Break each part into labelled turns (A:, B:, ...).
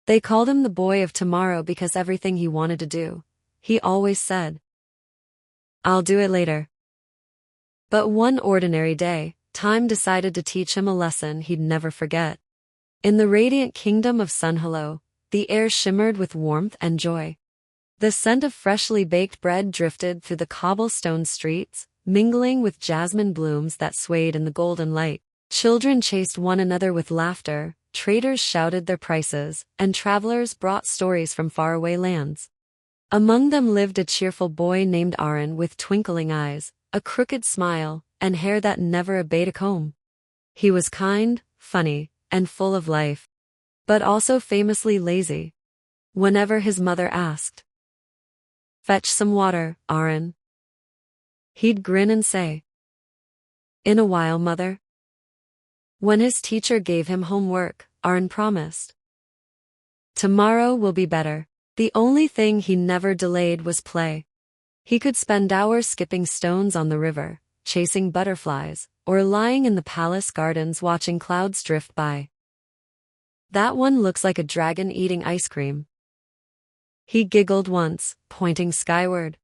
A: They called him the boy of tomorrow because everything he wanted to do, he always said, "I'll do it later." But one ordinary day, time decided to teach him a lesson he'd never forget. In the radiant kingdom of Sunhollow, the air shimmered with warmth and joy. The scent of freshly baked bread drifted through the cobblestone streets, mingling with jasmine blooms that swayed in the golden light. Children chased one another with laughter, traders shouted their prices, and travelers brought stories from faraway lands. Among them lived a cheerful boy named Arun with twinkling eyes, a crooked smile, and hair that never obeyed a comb. He was kind, funny, and full of life, but also famously lazy. Whenever his mother asked, "Fetch some water, Arun," he'd grin and say, "In a while, mother." When his teacher gave him homework, Arun promised, "Tomorrow will be better." The only thing he never delayed was play. He could spend hours skipping stones on the river, chasing butterflies, or lying in the palace gardens watching clouds drift by. "That one looks like a dragon eating ice cream," he giggled once, pointing skyward.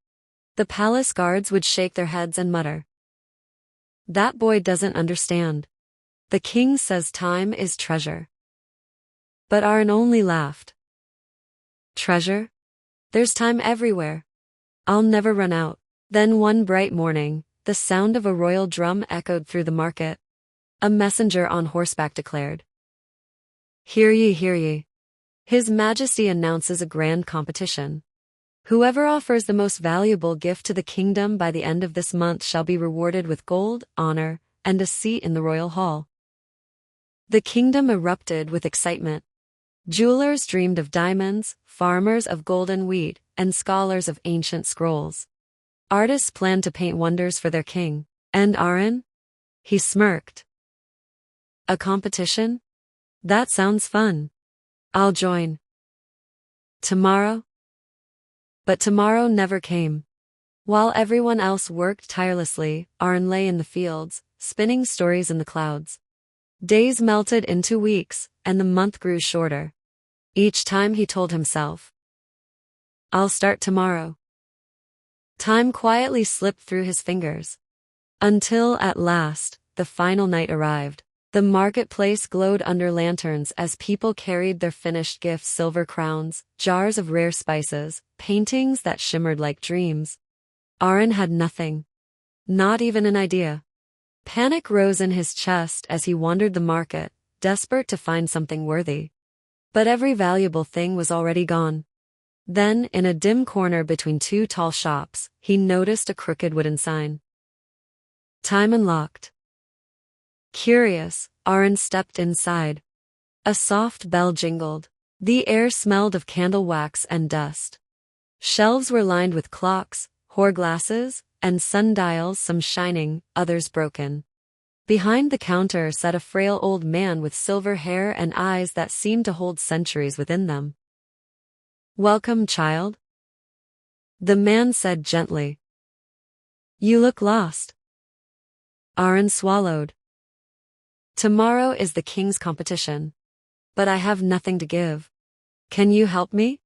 A: The palace guards would shake their heads and mutter, "That boy doesn't understand. The king says time is treasure." But Arun only laughed. "Treasure? There's time everywhere. I'll never run out." Then one bright morning, the sound of a royal drum echoed through the market. A messenger on horseback declared, "Hear ye, hear ye. His Majesty announces a grand competition. Whoever offers the most valuable gift to the kingdom by the end of this month shall be rewarded with gold, honor, and a seat in the royal hall." The kingdom erupted with excitement. Jewelers dreamed of diamonds, farmers of golden wheat, and scholars of ancient scrolls. Artists planned to paint wonders for their king. And Arun? He smirked. "A competition? That sounds fun. I'll join. Tomorrow?" But tomorrow never came. While everyone else worked tirelessly, Arun lay in the fields, spinning stories in the clouds. Days melted into weeks, and the month grew shorter. Each time he told himself, "I'll start tomorrow." Time quietly slipped through his fingers. Until, at last, the final night arrived. The marketplace glowed under lanterns as people carried their finished gifts: silver crowns, jars of rare spices, paintings that shimmered like dreams. Arun had nothing. Not even an idea. Panic rose in his chest as he wandered the market, desperate to find something worthy. But every valuable thing was already gone. Then, in a dim corner between two tall shops, he noticed a crooked wooden sign. "Time unlocked." Curious, Arun stepped inside. A soft bell jingled. The air smelled of candle wax and dust. Shelves were lined with clocks, hourglasses, and sundials, some shining, others broken. Behind the counter sat a frail old man with silver hair and eyes that seemed to hold centuries within them. "Welcome, child," the man said gently. "You look lost." Arun swallowed. "Tomorrow is the king's competition. But I have nothing to give. Can you help me?"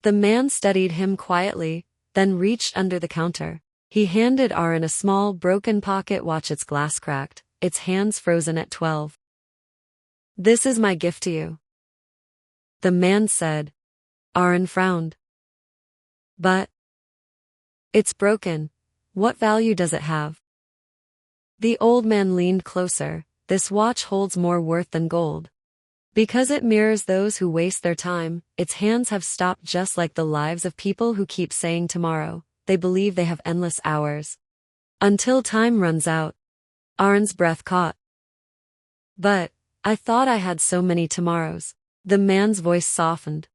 A: The man studied him quietly, then reached under the counter. He handed Arun a small, broken pocket watch, its glass cracked, its hands frozen at 12. "This is my gift to you," the man said. Arun frowned. "But it's broken. What value does it have?" The old man leaned closer. "This watch holds more worth than gold. Because it mirrors those who waste their time, its hands have stopped just like the lives of people who keep saying tomorrow. They believe they have endless hours. Until time runs out." Arun's breath caught. "But I thought I had so many tomorrows." The man's voice softened.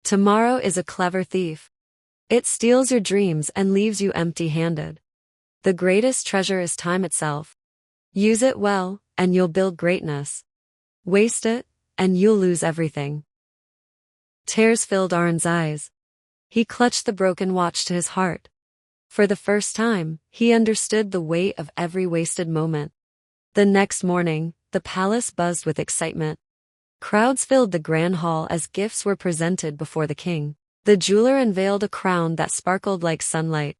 A: "Tomorrow is a clever thief. It steals your dreams and leaves you empty-handed. The greatest treasure is time itself. Use it well, and you'll build greatness. Waste it, and you'll lose everything." Tears filled Arun's eyes. He clutched the broken watch to his heart. For the first time, he understood the weight of every wasted moment. The next morning, the palace buzzed with excitement. Crowds filled the grand hall as gifts were presented before the king. The jeweler unveiled a crown that sparkled like sunlight.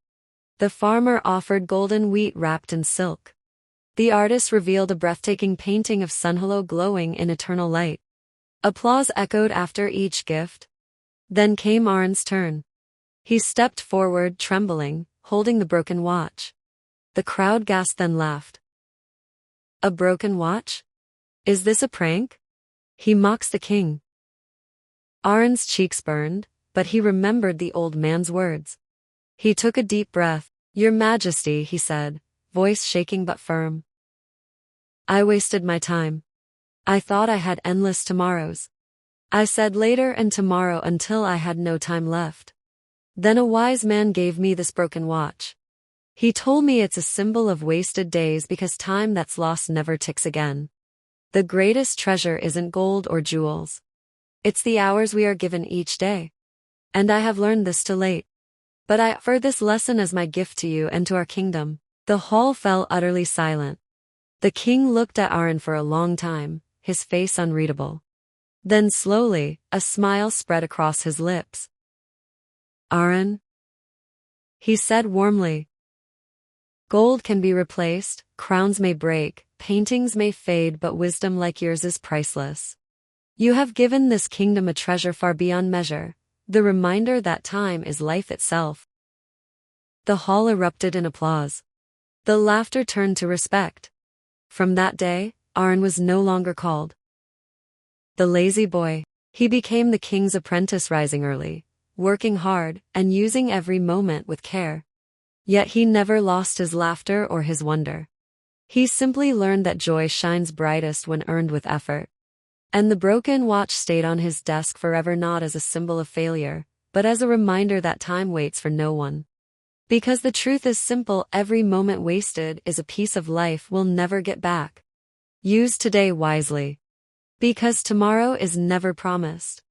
A: The farmer offered golden wheat wrapped in silk. The artist revealed a breathtaking painting of Sunhollow glowing in eternal light. Applause echoed after each gift. Then came Arun's turn. He stepped forward, trembling, holding the broken watch. The crowd gasped, then laughed. A broken watch? Is this a prank? He mocks the king. Arun's cheeks burned, but he remembered the old man's words. He took a deep breath. Your Majesty, he said, voice shaking but firm. I wasted my time. I thought I had endless tomorrows. I said later and tomorrow until I had no time left. Then a wise man gave me this broken watch. He told me it's a symbol of wasted days because time that's lost never ticks again. The greatest treasure isn't gold or jewels. It's the hours we are given each day. And I have learned this too late. But I offer this lesson as my gift to you and to our kingdom. The hall fell utterly silent. The king looked at Arun for a long time, his face unreadable. Then slowly, a smile spread across his lips. Arun, he said warmly. Gold can be replaced, crowns may break, paintings may fade, but wisdom like yours is priceless. You have given this kingdom a treasure far beyond measure, the reminder that time is life itself. The hall erupted in applause. The laughter turned to respect. From that day, Arun was no longer called the lazy boy. He became the king's apprentice, rising early, working hard, and using every moment with care. Yet he never lost his laughter or his wonder. He simply learned that joy shines brightest when earned with effort. And the broken watch stayed on his desk forever, not as a symbol of failure, but as a reminder that time waits for no one. Because the truth is simple, every moment wasted is a piece of life we'll never get back. Use today wisely. Because tomorrow is never promised.